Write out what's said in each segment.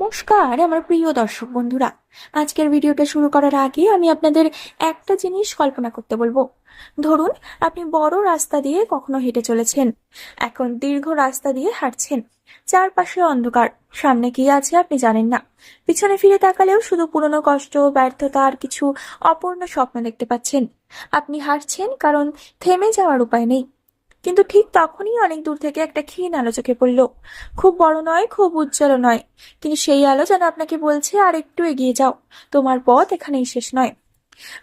নমস্কার আমার প্রিয় দর্শক বন্ধুরা। আজকের ভিডিওটা শুরু করার আগে আমি আপনাদের একটা জিনিস কল্পনা করতে বলবো। ধরুন আপনি বড় রাস্তা দিয়ে কখনো হেঁটে চলেছেন, এখন দীর্ঘ রাস্তা দিয়ে হাঁটছেন, চারপাশে অন্ধকার, সামনে কি আছে আপনি জানেন না। পিছনে ফিরে তাকালেও শুধু পুরনো কষ্ট, ব্যর্থতা আর কিছু অপূর্ণ স্বপ্ন দেখতে পাচ্ছেন। আপনি হাঁটছেন কারণ থেমে যাওয়ার উপায় নেই, কিন্তু ঠিক তখনই অনেক দূর থেকে একটা ক্ষীণ আলো চোখে পড়ল। খুব বড় নয়, খুব উজ্জ্বল নয়, কিন্তু সেই আলো যেন আপনাকে বলছে আর একটু এগিয়ে যাও, তোমার পথ এখানেই শেষ নয়।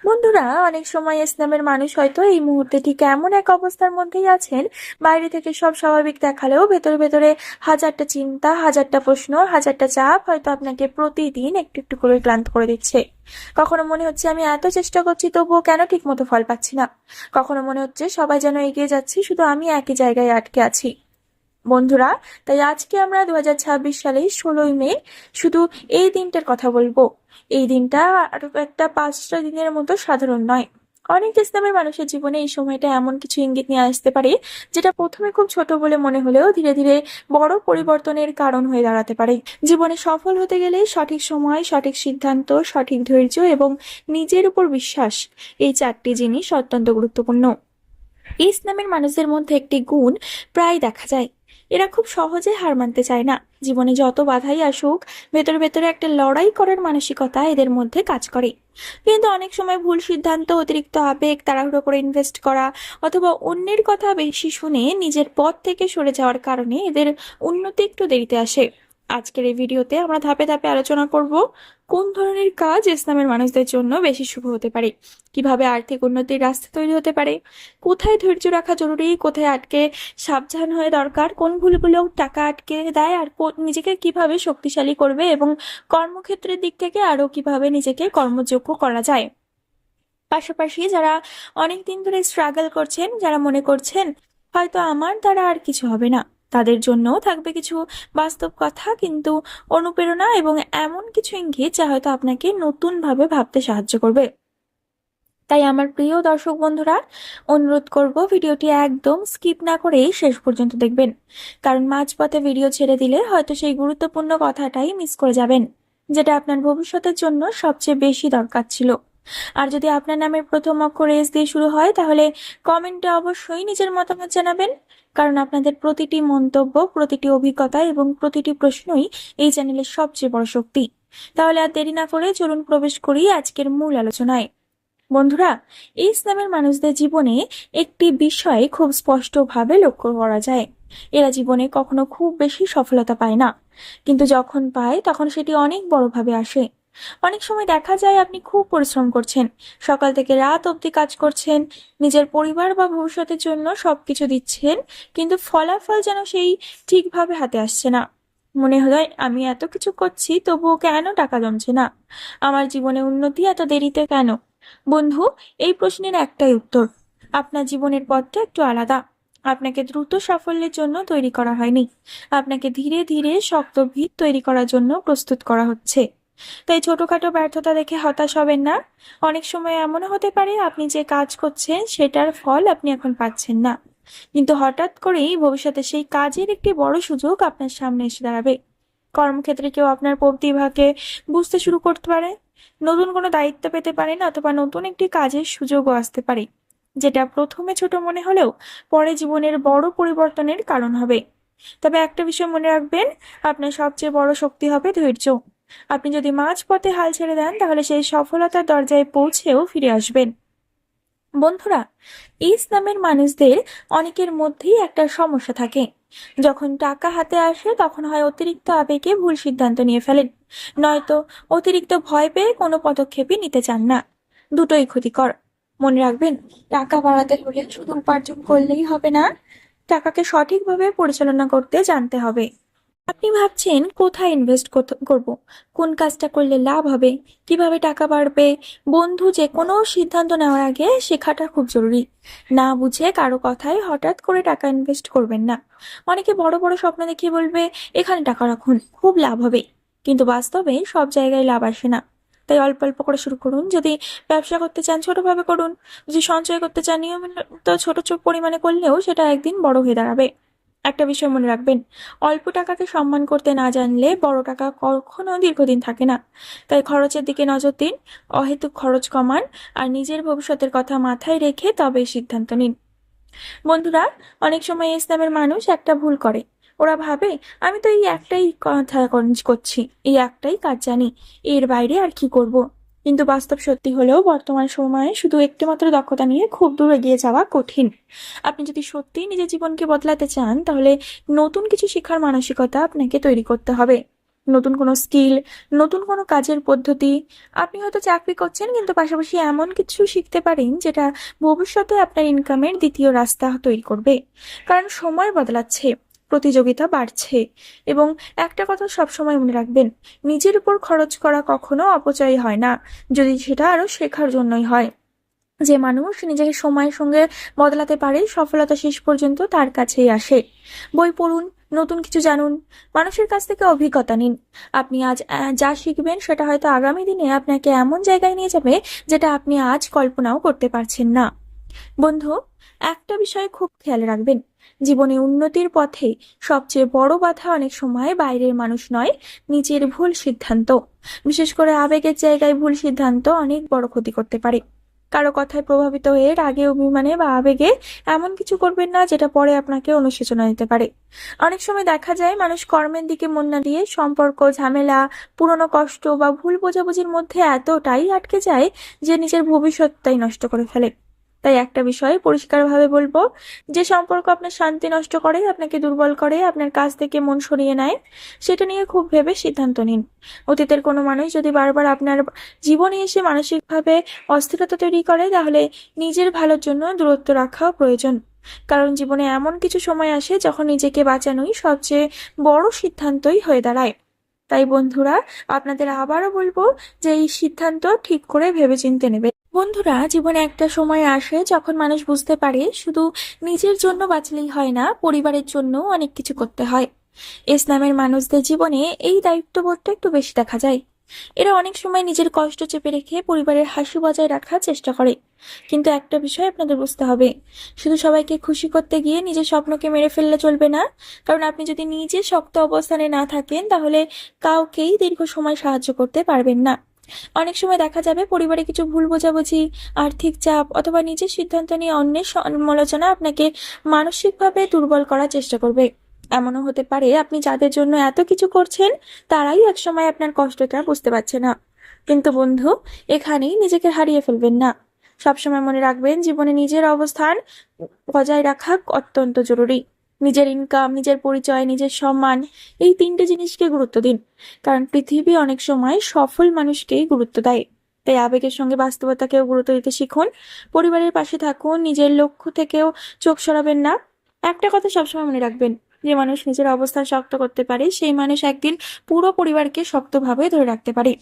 বন্ধুরা, অনেক সময় ইসলামের মানুষ হয়তো এই মুহূর্তে ঠিক এমন এক অবস্থার মধ্যেই আছেন, বাইরে থেকে সব স্বাভাবিক দেখালেও ভেতরে ভেতরে হাজারটা চিন্তা, হাজারটা প্রশ্ন, হাজারটা চাপ হয়তো আপনাকে প্রতিদিন একটু একটু করে ক্লান্ত করে দিচ্ছে। কখনো মনে হচ্ছে আমি এত চেষ্টা করছি তবুও কেন ঠিক মতো ফল পাচ্ছি না। কখনো মনে হচ্ছে সবাই যেন এগিয়ে যাচ্ছে, শুধু আমি একই জায়গায় আটকে আছি। বন্ধুরা, তাই আজকে আমরা 2026 সালের 16ই মে শুধু এই দিনটার কথা বলবো। এই দিনটা আরো একটা 5টা দিনের মতো সাধারণ নয়। অনেক ইসলামের মানুষের জীবনে এই সময়টা এমন কিছু ইঙ্গিত নিয়ে আসতে পারে, যেটা প্রথমে খুব ছোট বলে মনে হলেও ধীরে ধীরে বড় পরিবর্তনের কারণ হয়ে দাঁড়াতে পারে। জীবনে সফল হতে গেলে সঠিক সময়, সঠিক সিদ্ধান্ত, সঠিক ধৈর্য এবং নিজের উপর বিশ্বাস, এই 4টি জিনিস অত্যন্ত গুরুত্বপূর্ণ। ইসলামের মানুষদের মধ্যে একটি গুণ প্রায় দেখা যায়, এরা খুব সহজে হার মানতে চায় না। জীবনে যত বাধাই আসুক, ভেতরে ভেতরে একটা লড়াই করার মানসিকতা এদের মধ্যে কাজ করে। কিন্তু অনেক সময় ভুল সিদ্ধান্ত, অতিরিক্ত আবেগ, তাড়াহুড়ো করে ইনভেস্ট করা অথবা অন্যের কথা বেশি শুনে নিজের পথ থেকে সরে যাওয়ার কারণে এদের উন্নতি একটু দেরিতে আসে। আজকের এই ভিডিওতে আমরা ধাপে ধাপে আলোচনা করব কোন ধরনের কাজ ইসলামের মানুষদের জন্য বেশি শুভ হতে পারে, কিভাবে আর্থিক উন্নতির রাস্তা তৈরি হতে পারে, কোথায় ধৈর্য রাখা জরুরি, কোথায় আটকে সাবধান হয়ে দরকার, কোন ভুলগুলো টাকা আটকে দেয়, আর নিজেকে কিভাবে শক্তিশালী করবে এবং কর্মক্ষেত্রের দিক থেকে আরো কিভাবে নিজেকে কর্মযোগ্য করা যায়। পাশাপাশি যারা অনেক দিন ধরে স্ট্রাগল করছেন, যারা মনে করছেন হয়তো আমার দ্বারা আর কিছু হবে না, তাদের জন্য থাকবে কিছু বাস্তব কথা, কিন্তু অনুপ্রেরণা এবং এমন কিছু ইঙ্গিত যা হয়তো আপনাকে নতুন ভাবে ভাবতে সাহায্য করবে। তাই আমার প্রিয় দর্শক বন্ধুরা, অনুরোধ করব ভিডিওটি একদম স্কিপ না করেই শেষ পর্যন্ত দেখবেন, কারণ মাঝপথে ভিডিও ছেড়ে দিলে হয়তো সেই গুরুত্বপূর্ণ কথাটাই মিস করে যাবেন, যেটা আপনার ভবিষ্যতের জন্য সবচেয়ে বেশি দরকার ছিল। আর যদি আপনার নামের প্রথম অক্ষর এস দিয়ে শুরু হয়, তাহলে কমেন্টে অবশ্যই নিজের মতামত জানাবেন, কারণ আপনাদের প্রতিটি মন্তব্য, প্রতিটি অভিজ্ঞতা এবং প্রতিটি প্রশ্নই এই চ্যানেলের সবচেয়ে বড় শক্তি। তাহলে আর দেরি না করে চলুন প্রবেশ করি আজকের মূল আলোচনায়। বন্ধুরা, এই ইসলামের মানুষদের জীবনে একটি বিষয় খুব স্পষ্টভাবে লক্ষ্য করা যায়, এরা জীবনে কখনো খুব বেশি সফলতা পায় না, কিন্তু যখন পায় তখন সেটি অনেক বড়ভাবে আসে। অনেক সময় দেখা যায় আপনি খুব পরিশ্রম করছেন, সকাল থেকে রাত অবধি কাজ করছেন, নিজের পরিবার বা ভবিষ্যতের জন্য সবকিছু দিচ্ছেন, কিন্তু ফলাফল যেন সেই ঠিকভাবে হাতে আসছে না। মনে হয় আমি এত কিছু করছি তবুও কেন টাকা জমছে না, আমার জীবনে উন্নতি এত দেরিতে কেন। বন্ধু, এই প্রশ্নের একটাই উত্তর, আপনার জীবনের পথটা একটু আলাদা। আপনাকে দ্রুত সাফল্যের জন্য তৈরি করা হয়নি, আপনাকে ধীরে ধীরে শক্ত ভিত তৈরি করার জন্য প্রস্তুত করা হচ্ছে। তাই ছোটখাটো ব্যর্থতা দেখে হতাশ হবেন না। অনেক সময় এমনও হতে পারে আপনি যে কাজ করছেন সেটার ফল আপনি এখন পাচ্ছেন না, কিন্তু হঠাৎ করেই ভবিষ্যতে সেই কাজের একটি বড় সুযোগ আপনার সামনে এসে দাঁড়াবে। কর্মক্ষেত্রে কেউ আপনার প্রতিভাকে বুঝতে শুরু করতে পারে, নতুন কোনো দায়িত্ব পেতে পারেন, অথবা নতুন একটি কাজের সুযোগও আসতে পারে, যেটা প্রথমে ছোট মনে হলেও পরে জীবনের বড় পরিবর্তনের কারণ হবে। তবে একটা বিষয় মনে রাখবেন, আপনার সবচেয়ে বড় শক্তি হবে ধৈর্য। আপনি যদি মাঝপথে হাল ছেড়ে দেন, তাহলে সেই সফলতার দরজায় পৌঁছেও ফিরে আসবেন। বন্ধুরা, ইসলামের মানুষদের অনেকের মধ্যেই একটা সমস্যা থাকে, যখন টাকা হাতে আসে তখন হয় অতিরিক্ত আবেগে ভুল সিদ্ধান্ত নিয়ে ফেলেন, নয়তো অতিরিক্ত ভয় পেয়ে কোনো পদক্ষেপই নিতে চান না। দুটোই ক্ষতিকর। মনে রাখবেন, টাকা বাড়াতে হলে শুধু উপার্জন করলেই হবে না, টাকাকে সঠিকভাবে পরিচালনা করতে জানতে হবে। আপনি ভাবছেন কোথায় ইনভেস্ট করব, কোন কাজটা করলে লাভ হবে, কিভাবে টাকা বাড়বে। বন্ধু, যে কোনো সিদ্ধান্ত নেওয়ার আগে শেখাটা খুব জরুরি। না বুঝে কারো কথায় হঠাৎ করে টাকা ইনভেস্ট করবেন না। অনেকে বড় বড় স্বপ্ন দেখিয়ে বলবে এখানে টাকা রাখুন, খুব লাভ হবে, কিন্তু বাস্তবে সব জায়গায় লাভ আসে না। তাই অল্প অল্প করে শুরু করুন। যদি ব্যবসা করতে চান ছোটভাবে করুন, যদি সঞ্চয় করতে চান নিয়মিত ছোট ছোট পরিমাণে করলেও সেটা একদিন বড় হয়ে দাঁড়াবে। একটা বিষয় মনে রাখবেন, অল্প টাকাকে সম্মান করতে না জানলে বড় টাকা কখনো দীর্ঘদিন থাকে না। তাই খরচের দিকে নজর দিন, অহেতুক খরচ কমান, আর নিজের ভবিষ্যতের কথা মাথায় রেখে তবে সিদ্ধান্ত নিন। বন্ধুরা, অনেক সময় ইসলামের মানুষ একটা ভুল করে। ওরা ভাবে, আমি তো এই একটাই কথা করছি, এই একটাই কাজ জানি, এর বাইরে আর কি করব। কিন্তু বাস্তব সত্যি হলেও বর্তমান সময়ে শুধু একটি মাত্র দক্ষতা নিয়ে খুব দূর এগিয়ে যাওয়া কঠিন। আপনি যদি সত্যিই নিজের জীবনকে বদলাতে চান, তাহলে নতুন কিছু শেখার মানসিকতা আপনাকে তৈরি করতে হবে। নতুন কোনো স্কিল, নতুন কোনো কাজের পদ্ধতি। আপনি হয়তো চাকরি করছেন, কিন্তু পাশাপাশি এমন কিছু শিখতে পারেন যেটা ভবিষ্যতে আপনার ইনকামের দ্বিতীয় রাস্তা তৈরি করবে। কারণ সময় বদলাচ্ছে, প্রতিযোগিতা বাড়ছে, এবং একটা কথা সবসময় মনে রাখবেন, নিজের উপর খরচ করা কখনো অপচয় হয় না, যদি সেটা আরো শেখার জন্যই হয়। যে মানুষ নিজেকে সময়ের সঙ্গে বদলাতে পারে, সফলতা শেষ পর্যন্ত তার কাছেই আসে। বই পড়ুন, নতুন কিছু জানুন, মানুষের কাছ থেকে অভিজ্ঞতা নিন। আপনি আজ যা শিখবেন সেটা হয়তো আগামী দিনে আপনাকে এমন জায়গায় নিয়ে যাবে যেটা আপনি আজ কল্পনাও করতে পারছেন না। বন্ধু, একটা বিষয় খুব খেয়াল রাখবেন, জীবনে উন্নতির পথে সবচেয়ে বড় বাধা অনেক সময় বাইরের মানুষ নয়, নিজের ভুল সিদ্ধান্ত। বিশেষ করে আবেগের জায়গায় ভুল সিদ্ধান্ত অনেক বড় ক্ষতি করতে পারে। কারো কথায় প্রভাবিত হয়ে রাগে, অভিমানে বা আবেগে এমন কিছু করবেন না যেটা পরে আপনাকে অনুশোচনা দিতে পারে। অনেক সময় দেখা যায় মানুষ কর্মের দিকে মন না দিয়ে সম্পর্ক, ঝামেলা, পুরনো কষ্ট বা ভুল বোঝাবুঝির মধ্যে এতটাই আটকে যায় যে নিজের ভবিষ্যৎটাই নষ্ট করে ফেলে। তাই একটা বিষয় পরিষ্কারভাবে বলবো, যে সম্পর্ক আপনার শান্তি নষ্ট করে, আপনাকে দুর্বল করে, আপনার কাছ থেকে মন সরিয়ে নেয়, সেটা নিয়ে খুব ভেবে সিদ্ধান্ত নিন। অতীতের কোনো মানুষ যদি বারবার আপনার জীবনে এসে মানসিকভাবে অস্থিরতা তৈরি করে, তাহলে নিজের ভালোর জন্য দূরত্ব রাখাও প্রয়োজন। কারণ জীবনে এমন কিছু সময় আসে যখন নিজেকে বাঁচানোই সবচেয়ে বড় সিদ্ধান্তই হয়ে দাঁড়ায়। তাই বন্ধুরা, আপনাদের আবারও বলবো যে এই সিদ্ধান্ত ঠিক করে ভেবেচিন্তে নেবে। বন্ধুরা, জীবনে একটা সময় আসে যখন মানুষ বুঝতে পারে শুধু নিজের জন্য বাঁচলেই হয় না, পরিবারের জন্য অনেক কিছু করতে হয়। ইসলামের মানুষদের জীবনে এই দায়িত্ববোধটা একটু বেশি দেখা যায়। এরা অনেক সময় নিজের কষ্ট চেপে রেখে পরিবারের হাসি বজায় রাখার চেষ্টা করে। কিন্তু একটা বিষয় আপনাদের বুঝতে হবে, শুধু সবাইকে খুশি করতে গিয়ে নিজের স্বপ্নকে মেরে ফেললে চলবে না। কারণ আপনি যদি নিজে শক্ত অবস্থানে না থাকেন, তাহলে কাউকেই দীর্ঘ সময় সাহায্য করতে পারবেন না। অনেক সময় দেখা যাবে পরিবারে কিছু ভুল বোঝাবুঝি, আর্থিক চাপ অথবা নিজের সিদ্ধান্ত নিয়ে অন্যের সমালোচনা আপনাকে মানসিকভাবে দুর্বল করার চেষ্টা করবে। এমনও হতে পারে আপনি যাদের জন্য এত কিছু করছেন, তারাই একসময় আপনার কষ্টটা বুঝতে পারছে না। কিন্তু বন্ধু, এখানেই নিজেকে হারিয়ে ফেলবেন না। সবসময় মনে রাখবেন, জীবনে নিজের অবস্থান বজায় রাখা অত্যন্ত জরুরি। নিজের ইনকাম, নিজের পরিচয়, নিজের সম্মান, এই তিনটে জিনিসকে গুরুত্ব দিন। কারণ পৃথিবী অনেক সময় সফল মানুষকেই গুরুত্ব দেয়। তাই আবেগের সঙ্গে বাস্তবতাকেও গুরুত্ব দিতে শিখুন। পরিবারের পাশে থাকুন, নিজের লক্ষ্য থেকেও চোখ সরাবেন না। একটা কথা সবসময় মনে রাখবেন, যে মানুষ নিজের অবস্থান শক্ত করতে পারে, সেই মানুষ একদিন পুরো পরিবারকে শক্তভাবে ধরে রাখতে পারে।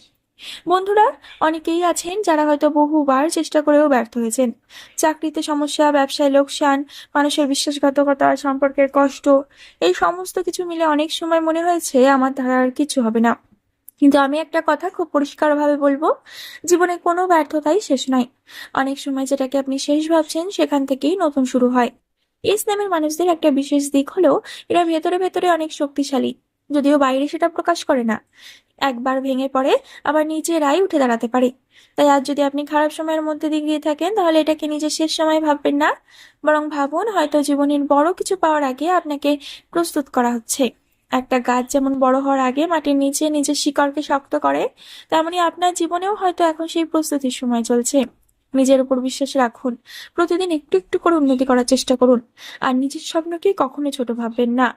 বন্ধুরা, অনেকেই আছেন যারা হয়তো বহুবার চেষ্টা করেও ব্যর্থ হয়েছেন। চাকরিতে সমস্যা, ব্যবসায় লোকসান, মানুষের বিশ্বাসঘাতকতা, সম্পর্কের কষ্ট, এই সমস্ত কিছু মিলে অনেক সময় মনে হয়েছে আমার দ্বারা আর কিছু হবে না। কিন্তু আমি একটা কথা খুব পরিষ্কারভাবে বলবো, জীবনে কোনো ব্যর্থতাই শেষ নয়। অনেক সময় যেটাকে আপনি শেষ ভাবছেন, সেখান থেকেই নতুন শুরু হয়। ইসলামের মানুষদের একটা বিশেষ দিক হলো, এরা ভেতরে ভেতরে অনেক শক্তিশালী, যদিও বাইরে সেটা প্রকাশ করে না। একবার ভেঙে পড়ে আবার নিজেরাই উঠে দাঁড়াতে পারে। তাই আজ যদি আপনি খারাপ সময়ের মধ্যে দিয়ে গিয়ে থাকেন, তাহলে এটাকে নিজের শেষ সময় ভাববেন না, বরং ভাবুন হয়তো জীবনের বড় কিছু পাওয়ার আগে আপনাকে প্রস্তুত করা হচ্ছে। একটা গাছ যেমন বড় হওয়ার আগে মাটির নিচে নিজের শিকড়কে শক্ত করে, তেমনি আপনার জীবনেও হয়তো এখন সেই প্রস্তুতির সময় চলছে। নিজের উপর বিশ্বাস রাখুন, প্রতিদিন একটু একটু করে উন্নতি করার চেষ্টা করুন, আর নিজের স্বপ্নকে কখনো ছোট ভাববেন না।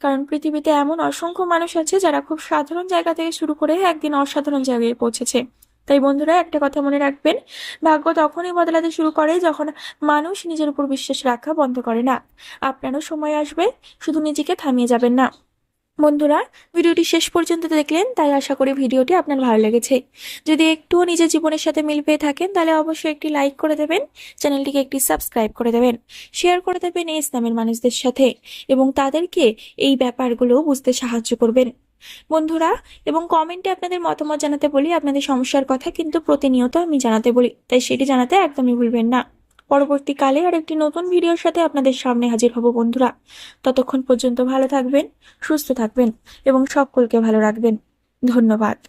কারণ পৃথিবীতে এমন অসংখ্য মানুষ আছে যারা খুব সাধারণ জায়গা থেকে শুরু করে একদিন অসাধারণ জায়গায় পৌঁছেছে। তাই বন্ধুরা, একটা কথা মনে রাখবেন, ভাগ্য তখনই বদলাতে শুরু করে যখন মানুষ নিজের উপর বিশ্বাস রাখা বন্ধ করে না। আপনারও সময় আসবে, শুধু নিজেকে থামিয়ে যাবেন না। বন্ধুরা, ভিডিওটি শেষ পর্যন্ত দেখলেন, তাই আশা করি ভিডিওটি আপনার ভালো লেগেছে। যদি একটুও নিজের জীবনের সাথে মিল পেয়ে থাকেন, তাহলে অবশ্যই একটি লাইক করে দেবেন, চ্যানেলটিকে একটি সাবস্ক্রাইব করে দেবেন, শেয়ার করে দেবেন এই ইসলামের মানুষদের সাথে, এবং তাদেরকে এই ব্যাপারগুলো বুঝতে সাহায্য করবেন। বন্ধুরা, এবং কমেন্টে আপনাদের মতামত জানাতে বলি, আপনাদের সমস্যার কথা কিন্তু প্রতিনিয়ত আমি জানাতে বলি, তাই সেটি জানাতে একদমই ভুলবেন না। পরবর্তীকালে আর একটি নতুন ভিডিওর সাথে আপনাদের সামনে হাজির হব বন্ধুরা। ততক্ষণ পর্যন্ত ভালো থাকবেন, সুস্থ থাকবেন এবং সকলকে ভালো রাখবেন। ধন্যবাদ।